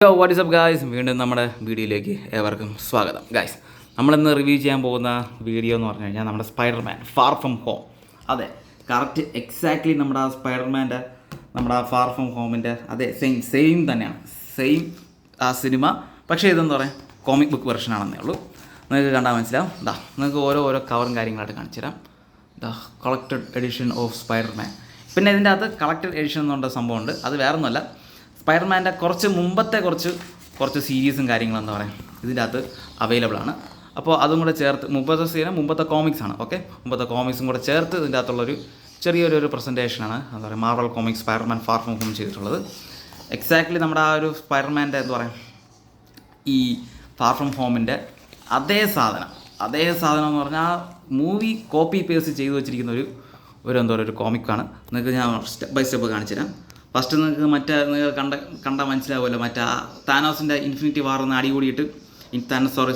What is up guys, വീണ്ടും നമ്മുടെ വീഡിയോയിലേക്ക് ഏവർക്കും സ്വാഗതം. ഗായ്സ്, നമ്മളിന്ന് റിവ്യൂ ചെയ്യാൻ പോകുന്ന വീഡിയോ എന്ന് പറഞ്ഞു കഴിഞ്ഞാൽ നമ്മുടെ സ്പൈഡർമാൻ ഫാർ ഫ്രം ഹോം. അതെ, കറക്റ്റ് എക്സാക്ട്ലി നമ്മുടെ ആ സ്പൈഡർമാൻ്റെ നമ്മുടെ ആ ഫാർ ഫ്രം ഹോമിൻ്റെ അതേ സെയിം തന്നെയാണ്. സെയിം ആ സിനിമ, പക്ഷേ ഇതെന്ന് പറയാം കോമിക് ബുക്ക് വെർഷനാണെന്നേ ഉള്ളൂ. നിങ്ങൾക്ക് കണ്ടാൽ മനസ്സിലാവും. നിങ്ങൾക്ക് ഓരോ കവറും കാര്യങ്ങളായിട്ട് കാണിച്ചു തരാം. Collected edition of Spiderman. പിന്നെ ഇതിൻ്റെ അകത്ത് കളക്റ്റഡ് എഡിഷൻ എന്നുള്ള സംഭവമുണ്ട്. അത് വേറൊന്നുമല്ല, സ്പൈഡർമാൻ്റെ മുമ്പത്തെ കുറച്ച് സീരീസും കാര്യങ്ങളും എന്താ പറയുക ഇതിൻ്റെ അകത്ത് അവൈലബിൾ ആണ്. അപ്പോൾ അതും കൂടെ ചേർത്ത് മുമ്പത്തെ കോമിക്സ് ആണ്. ഓക്കെ, മുമ്പത്തെ കോമിക്സും കൂടെ ചേർത്ത് ഇതിൻ്റെ അകത്തുള്ളൊരു ചെറിയൊരു പ്രസൻറ്റേഷനാണ് എന്താ പറയുക Marvel comics Spiderman far from home ചെയ്തിട്ടുള്ളത്. എക്സാക്ട്ലി നമ്മുടെ ആ ഒരു സ്പൈഡർമാൻ്റെ എന്താ പറയുക ഈ ഫാർ ഫ്രം ഹോമിൻ്റെ അതേ സാധനം എന്ന് പറഞ്ഞാൽ ആ മൂവി കോപ്പി പേസ്റ്റ് ചെയ്ത് വെച്ചിരിക്കുന്ന ഒരു കോമിക്കാണ്. നിങ്ങൾക്ക് ഞാൻ സ്റ്റെപ്പ് ബൈ സ്റ്റെപ്പ് കാണിച്ചു തരാം. ഫസ്റ്റ് നിങ്ങൾക്ക് കണ്ടാൽ മനസ്സിലാവുമല്ലോ, മറ്റേ താനോസിൻ്റെ ഇൻഫിനിറ്റി വാർ ഒന്ന് അടികൂടിയിട്ട്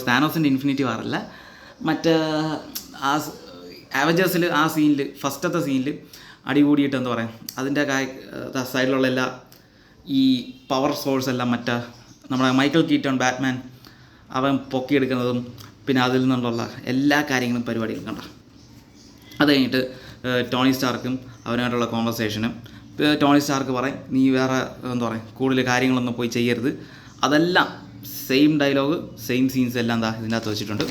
താനോസിൻ്റെ ഇൻഫിനിറ്റി വാറല്ല, മറ്റേ ആ അവഞ്ചേഴ്സിൽ ആ സീനിൽ ഫസ്റ്റത്തെ സീനിൽ അടികൂടിയിട്ട് എന്താ പറയുക അതിൻ്റെ സൈഡിലുള്ള എല്ലാ ഈ പവർ സോഴ്സ് എല്ലാം നമ്മുടെ മൈക്കൽ കീറ്റൺ ബാറ്റ്മാൻ അവൻ പൊക്കിയെടുക്കുന്നതും പിന്നെ അതിൽ നിന്നുള്ള എല്ലാ കാര്യങ്ങളും പരിപാടികളും കണ്ട. അത് കഴിഞ്ഞിട്ട് ടോണി സ്റ്റാർക്കും അവനായിട്ടുള്ള കോൺവെർസേഷനും ടോണി സ്റ്റാർക്ക് പറയും നീ വേറെ എന്താ പറയുക കൂടുതൽ കാര്യങ്ങളൊന്നും പോയി ചെയ്യരുത്. അതെല്ലാം സെയിം ഡയലോഗ് സെയിം സീൻസ് എല്ലാം ഇതിൻ്റെ അകത്ത് വെച്ചിട്ടുണ്ട്.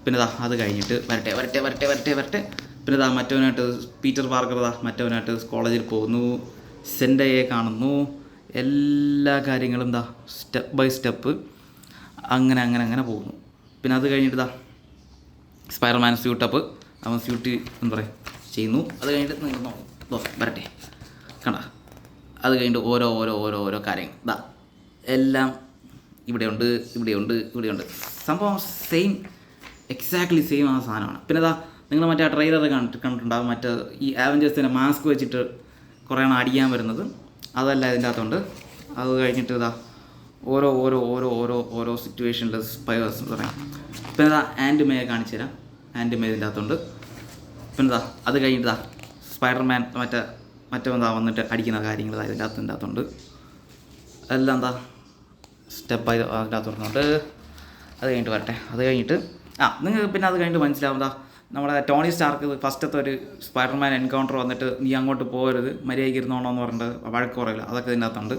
പിന്നെ അത് കഴിഞ്ഞിട്ട് വരട്ടെ പിന്നെ മറ്റവനായിട്ട് പീറ്റർ പാർക്കർ മറ്റവനായിട്ട് കോളേജിൽ പോകുന്നു, സെൻഡയെ കാണുന്നു, എല്ലാ കാര്യങ്ങളും സ്റ്റെപ്പ് ബൈ സ്റ്റെപ്പ് അങ്ങനെ പോകുന്നു. പിന്നെ അത് കഴിഞ്ഞിട്ട് സ്പൈഡർമാൻ സ്യൂട്ടപ്പ് അവൻ സ്യൂട്ട് എന്താ പറയുക ചെയ്യുന്നു. അത് കഴിഞ്ഞിട്ട് നിങ്ങൾ വരട്ടെ കണ്ട. അത് കഴിഞ്ഞിട്ട് ഓരോ കാര്യങ്ങൾ എല്ലാം ഇവിടെയുണ്ട്. സംഭവം എക്സാക്ട്ലി സെയിം ആ സാധനമാണ്. പിന്നെ നിങ്ങൾ മറ്റേ ആ ട്രെയിലർ കണ്ടിട്ടുണ്ടാകും, മറ്റേ ഈ അവഞ്ചേഴ്സിൻ്റെ മാസ്ക് വെച്ചിട്ട് കുറേ എണ്ണം അടിക്കാൻ വരുന്നത്, അതല്ല ഇതിൻ്റെ അകത്തുണ്ട്. അത് കഴിഞ്ഞിട്ട് ഓരോ സിറ്റുവേഷനിൽ സ്പൈഡേഴ്സ് എന്ന് പറയാം. പിന്നെ ആൻഡ് മേയെ കാണിച്ചു തരാം. ആൻഡ് മേ ഇതിൻ്റെ അകത്തുണ്ട്. പിന്നെ അത് കഴിഞ്ഞിട്ട് സ്പൈഡർമാൻ മറ്റേ വന്നിട്ട് അടിക്കുന്ന കാര്യങ്ങൾ ഇതിൻ്റെ അകത്തുണ്ട്. എല്ലാം സ്റ്റെപ്പ് ആയി അതിൻ്റെ അകത്തുണ്ട്. അത് കഴിഞ്ഞിട്ട് വരട്ടെ. അത് കഴിഞ്ഞിട്ട് നിങ്ങൾക്ക് പിന്നെ അത് കഴിഞ്ഞിട്ട് മനസ്സിലാവും നമ്മുടെ ടോണി സ്റ്റാർക്ക് ഫസ്റ്റത്തെ ഒരു സ്പൈഡർമാൻ എൻകൗണ്ടർ വന്നിട്ട് നീ അങ്ങോട്ട് പോകരുത് മര്യാദയ്ക്ക് ഇരുന്നോണമെന്ന് പറഞ്ഞിട്ട് വഴക്ക് കുറയില്ല, അതൊക്കെ ഇതിൻ്റെ അകത്തുണ്ട്.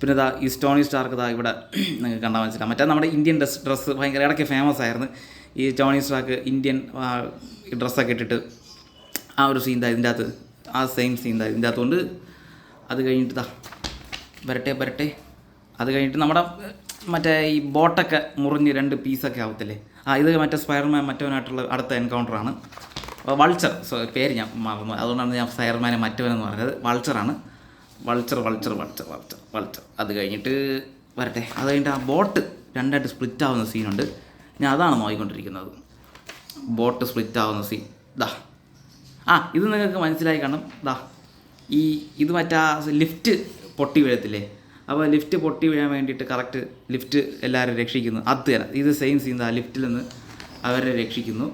പിന്നെ ഈ ടോണി സ്റ്റാർക്ക് ഇവിടെ നിങ്ങൾക്ക് കണ്ടാൽ മനസ്സിലാവും. മറ്റേ നമ്മുടെ ഇന്ത്യൻ ഡ്രസ്സ് ഭയങ്കര ഇടയ്ക്ക് ഫേമസ് ആയിരുന്നു. ഈ ടോണി സ്റ്റാർക്ക് ഇന്ത്യൻ ഡ്രസ്സൊക്കെ ഇട്ടിട്ട് ആ ഒരു സീൻ ഇതിൻ്റെ അകത്ത് ആ സെയിം സീൻ ഇതിൻ്റെ അകത്തുകൊണ്ട്. അത് കഴിഞ്ഞിട്ട് വരട്ടെ. അത് കഴിഞ്ഞിട്ട് നമ്മുടെ മറ്റേ ഈ ബോട്ടൊക്കെ മുറിഞ്ഞ് 2 പീസൊക്കെ ആവത്തില്ലേ, ഇത് മറ്റേ സ്പൈഡർമാൻ മറ്റവനായിട്ടുള്ള അടുത്ത എൻകൗണ്ടറാണ്. വൾച്ചർ, പേര് ഞാൻ മറന്നു, അതുകൊണ്ടാണ് ഞാൻ സ്പൈഡർമാനെ മറ്റവനെന്ന് പറഞ്ഞത്. വൾച്ചറാണ്. വൾച്ചർ. അത് കഴിഞ്ഞിട്ട് വരട്ടെ. അത് കഴിഞ്ഞിട്ട് ആ ബോട്ട് 2ആയിട്ട് സ്പ്ലിറ്റ് ആവുന്ന സീനുണ്ട്. ഞാൻ അതാണ് നോക്കിക്കൊണ്ടിരിക്കുന്നത്, ബോട്ട് സ്പ്ലിറ്റ് ആവുന്ന സീൻ. ഇത് നിങ്ങൾക്ക് മനസ്സിലായി കാണും. ഇത് മറ്റേ ലിഫ്റ്റ് പൊട്ടി വീഴത്തില്ലേ, അപ്പോൾ ലിഫ്റ്റ് പൊട്ടി വീഴാൻ വേണ്ടിയിട്ട് കറക്റ്റ് ലിഫ്റ്റ് എല്ലാവരും രക്ഷിക്കുന്നു. അത് തന്നെ ഇത് സെയിം സീൻ. ലിഫ്റ്റിൽ നിന്ന് അവരെ രക്ഷിക്കുന്നു.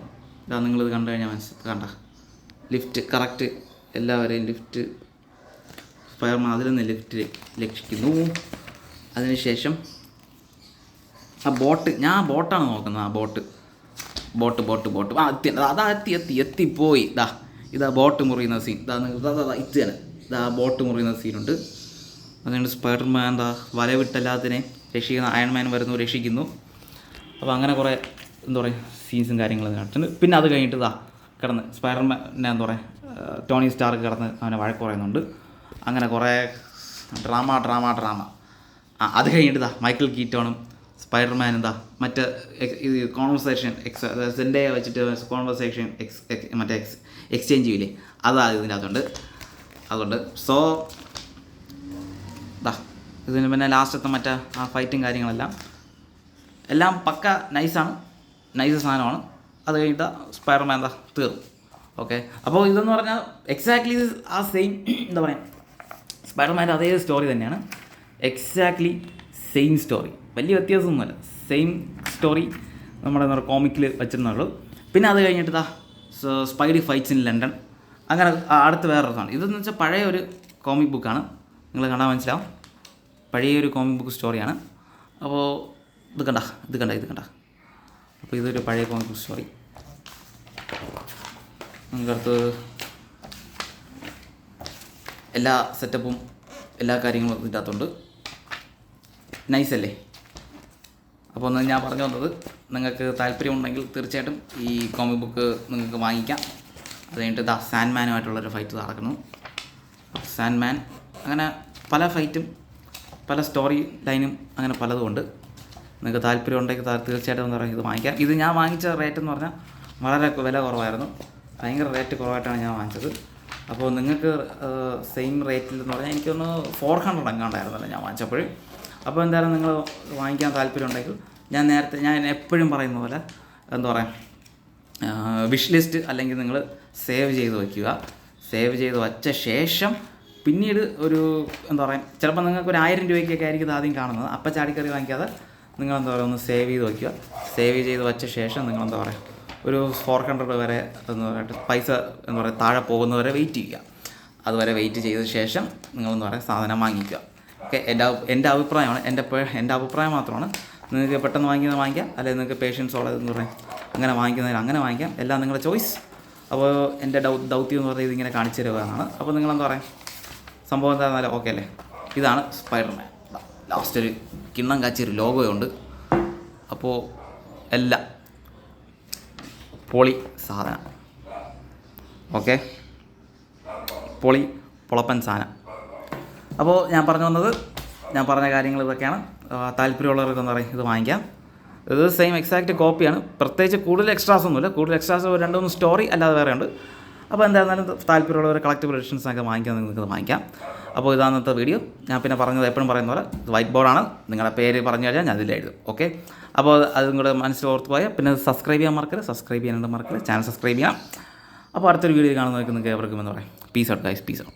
നിങ്ങളിത് കണ്ടു കഴിഞ്ഞാൽ കണ്ട ലിഫ്റ്റ് കറക്റ്റ് എല്ലാവരെയും ലിഫ്റ്റ് സ്പൈഡർമാൻ അതിൽ നിന്ന് ലിഫ്റ്റ് രക്ഷിക്കുന്നു. അതിനുശേഷം ആ ബോട്ട്, ഞാൻ ബോട്ടാണ് നോക്കുന്നത്. ആ ബോട്ട് എത്തിപ്പോയി. ബോട്ട് മുറിയുന്ന സീൻ ഇത് തന്നെ. ബോട്ട് മുറിയുന്ന സീനുണ്ട്. അതുകൊണ്ട് സ്പൈഡർമാൻ വലവിട്ടെല്ലാത്തിനെ രക്ഷിക്കുന്ന അയൺമാൻ വരുന്നു, രക്ഷിക്കുന്നു. അപ്പോൾ അങ്ങനെ കുറേ എന്താ പറയുക സീൻസും കാര്യങ്ങളും കാണിച്ചിട്ടുണ്ട്. പിന്നെ അത് കഴിഞ്ഞിട്ട് കിടന്ന് സ്പൈഡർമാൻ എന്താ പറയുക ടോണി സ്റ്റാർക്ക് കിടന്ന് അവനെ വഴക്ക് പറയുന്നുണ്ട്. അങ്ങനെ കുറേ ഡ്രാമ. അത് കഴിഞ്ഞിട്ട് മൈക്കൽ കീറ്റോണും സ്പൈഡർമാൻ മറ്റേ ഇത് കോൺവെർസേഷൻ സെൻഡയെ വെച്ചിട്ട് കോൺവെർസേഷൻ എക്സ്ചേഞ്ച് ചെയ്യില്ലേ, ഇതിൻ്റെ അകത്തുണ്ട്. അതുകൊണ്ട് ഇതിന് പിന്നെ ലാസ്റ്റത്തെ മറ്റേ ആ ഫൈറ്റും കാര്യങ്ങളെല്ലാം എല്ലാം പക്ക നൈസ് സാധനമാണ്. അത് കഴിഞ്ഞിട്ട് സ്പൈഡർമാൻ തീർന്നു. ഓക്കെ, അപ്പോൾ ഇതെന്ന് പറഞ്ഞാൽ എക്സാക്ട്ലി ആ സെയിം എന്താ പറയുക സ്പൈഡർമാൻ്റെ അതേ സ്റ്റോറി തന്നെയാണ്. എക്സാക്ട്ലി സെയിം സ്റ്റോറി, വലിയ വ്യത്യാസമൊന്നുമല്ല. സെയിം സ്റ്റോറി നമ്മുടെ കോമിക്കിൽ വെച്ചിരുന്നുള്ളൂ. പിന്നെ അത് കഴിഞ്ഞിട്ട് സ്പൈഡി ഫൈറ്റ്സ് ഇൻ ലണ്ടൻ. അങ്ങനെ അടുത്ത് വേറൊരു സാധനം. ഇതെന്ന് വെച്ചാൽ പഴയ ഒരു കോമിക് ബുക്കാണ്. നിങ്ങൾ കണ്ടാൽ മനസ്സിലാവും, പഴയൊരു കോമിക് ബുക്ക് സ്റ്റോറിയാണ്. അപ്പോൾ ഇത് കണ്ട. അപ്പോൾ ഇതൊരു പഴയ കോമിക് ബുക്ക് സ്റ്റോറി. നമുക്കടുത്ത് എല്ലാ സെറ്റപ്പും എല്ലാ കാര്യങ്ങളും ഇതിൻ്റെ അകത്തുണ്ട്. നൈസല്ലേ? അപ്പോൾ ഒന്ന് ഞാൻ പറഞ്ഞു വന്നത്, നിങ്ങൾക്ക് താല്പര്യമുണ്ടെങ്കിൽ തീർച്ചയായിട്ടും ഈ കോമിക് ബുക്ക് നിങ്ങൾക്ക് വാങ്ങിക്കാം. അത് കഴിഞ്ഞിട്ട് സാൻഡ്മാനുമായിട്ടുള്ളൊരു ഫൈറ്റ് നടക്കുന്നു. സാൻഡ്മാൻ അങ്ങനെ പല ഫൈറ്റും പല സ്റ്റോറി ലൈനും അങ്ങനെ പലതുമുണ്ട്. നിങ്ങൾക്ക് താല്പര്യം ഉണ്ടെങ്കിൽ തീർച്ചയായിട്ടും എന്താ പറയുക ഇത് വാങ്ങിക്കാം. ഇത് ഞാൻ വാങ്ങിച്ച റേറ്റ് എന്ന് പറഞ്ഞാൽ വളരെ വില കുറവായിരുന്നു. ഭയങ്കര റേറ്റ് കുറവായിട്ടാണ് ഞാൻ വാങ്ങിച്ചത്. അപ്പോൾ നിങ്ങൾക്ക് സെയിം റേറ്റിൽ എന്ന് പറഞ്ഞാൽ എനിക്കൊന്ന് 400 എങ്ങാണ്ടായിരുന്നല്ലോ ഞാൻ വാങ്ങിച്ചപ്പോൾ. അപ്പോൾ എന്തായാലും നിങ്ങൾ വാങ്ങിക്കാൻ താല്പര്യം ഉണ്ടെങ്കിൽ ഞാൻ എപ്പോഴും പറയുന്ന പോലെ എന്താ പറയുക, വിഷ് ലിസ്റ്റ് അല്ലെങ്കിൽ നിങ്ങൾ സേവ് ചെയ്ത് വയ്ക്കുക. സേവ് ചെയ്ത് വച്ച ശേഷം പിന്നീട് ഒരു എന്താ പറയുക, ചിലപ്പോൾ നിങ്ങൾക്ക് ഒരു 1000 രൂപയ്ക്കൊക്കെ ആയിരിക്കും ഇത് ആദ്യം കാണുന്നത്. അപ്പം ചാടിക്കറി വാങ്ങിക്കാതെ നിങ്ങൾ എന്താ പറയുക ഒന്ന് സേവ് ചെയ്ത് വയ്ക്കുക. സേവ് ചെയ്ത് വച്ച ശേഷം നിങ്ങൾ എന്താ പറയുക ഒരു 400 വരെ എന്ന് പറയുക പൈസ എന്താ പറയുക താഴെ പോകുന്നവരെ വെയിറ്റ് ചെയ്യുക. അതുവരെ വെയിറ്റ് ചെയ്ത ശേഷം നിങ്ങളെന്താ പറയുക സാധനം വാങ്ങിക്കുക. ഓക്കെ, എൻ്റെ അഭിപ്രായമാണ്, എൻ്റെ അഭിപ്രായം മാത്രമാണ്. നിങ്ങൾക്ക് പെട്ടെന്ന് വാങ്ങിക്കാം, അല്ലെങ്കിൽ നിങ്ങൾക്ക് പേഷ്യൻസ് ഉള്ളത് എന്ന് പറയാം അങ്ങനെ വാങ്ങിക്കുന്നതിന് അങ്ങനെ വാങ്ങിക്കാം. എല്ലാം നിങ്ങളുടെ ചോയ്സ്. അപ്പോൾ എൻ്റെ ദൗത്യം എന്ന് പറയുന്നത് ഇതിങ്ങനെ കാണിച്ചു തരിക എന്നാണ്. അപ്പോൾ നിങ്ങളെന്താ പറയുക സംഭവം എന്താണെന്നാലും ഓക്കെ അല്ലേ? ഇതാണ് സ്പൈഡർമാൻ. ലാസ്റ്റ് ഒരു കിണ്ണം കാച്ചിയൊരു ലോഗോയുണ്ട്. അപ്പോൾ എല്ലാം പൊളി സാധനം. ഓക്കെ, പൊളപ്പൻ സാധനം. അപ്പോൾ ഞാൻ പറഞ്ഞ കാര്യങ്ങൾ ഇതൊക്കെയാണ്. താല്പര്യമുള്ളവർക്ക് എന്താ പറയുക ഇത് വാങ്ങിക്കാം. ഇത് സെയിം എക്സാക്റ്റ് കോപ്പിയാണ്. പ്രത്യേകിച്ച് കൂടുതൽ എക്സ്ട്രാസ് ഒന്നുമില്ല. കൂടുതൽ എക്സ്ട്രാസ് 2-3 സ്റ്റോറി അല്ലാതെ വേറെ ഉണ്ട്. അപ്പോൾ എന്തായിരുന്നാലും താല്പര്യമുള്ളവർ കളക്റ്റബിൾ എഡിഷൻസൊക്കെ വാങ്ങിക്കാൻ നിങ്ങൾക്ക് വാങ്ങിക്കാം. അപ്പോൾ ഇതാന്നത്തെ വീഡിയോ. ഞാൻ പിന്നെ പറഞ്ഞത് എപ്പോഴും പറയുന്ന പോലെ വൈറ്റ് ബോർഡാണ്. നിങ്ങളുടെ പേര് പറഞ്ഞു കഴിഞ്ഞാൽ ഞാൻ അതിലെഴുതും. ഓക്കെ, അപ്പോൾ അതും കൂടെ മനസ്സിൽ ഓർത്ത് പോയാൽ പിന്നെ സബ്സ്ക്രൈബ് ചെയ്യാൻ മറക്കരുത്. ചാനൽ സബ്സ്ക്രൈബ് ചെയ്യാം. അപ്പോൾ അടുത്തൊരു വീഡിയോ കാണുന്നവർക്ക് നിങ്ങൾക്ക് എവർക്കും എന്താ പറയുക peace out guys, peace out.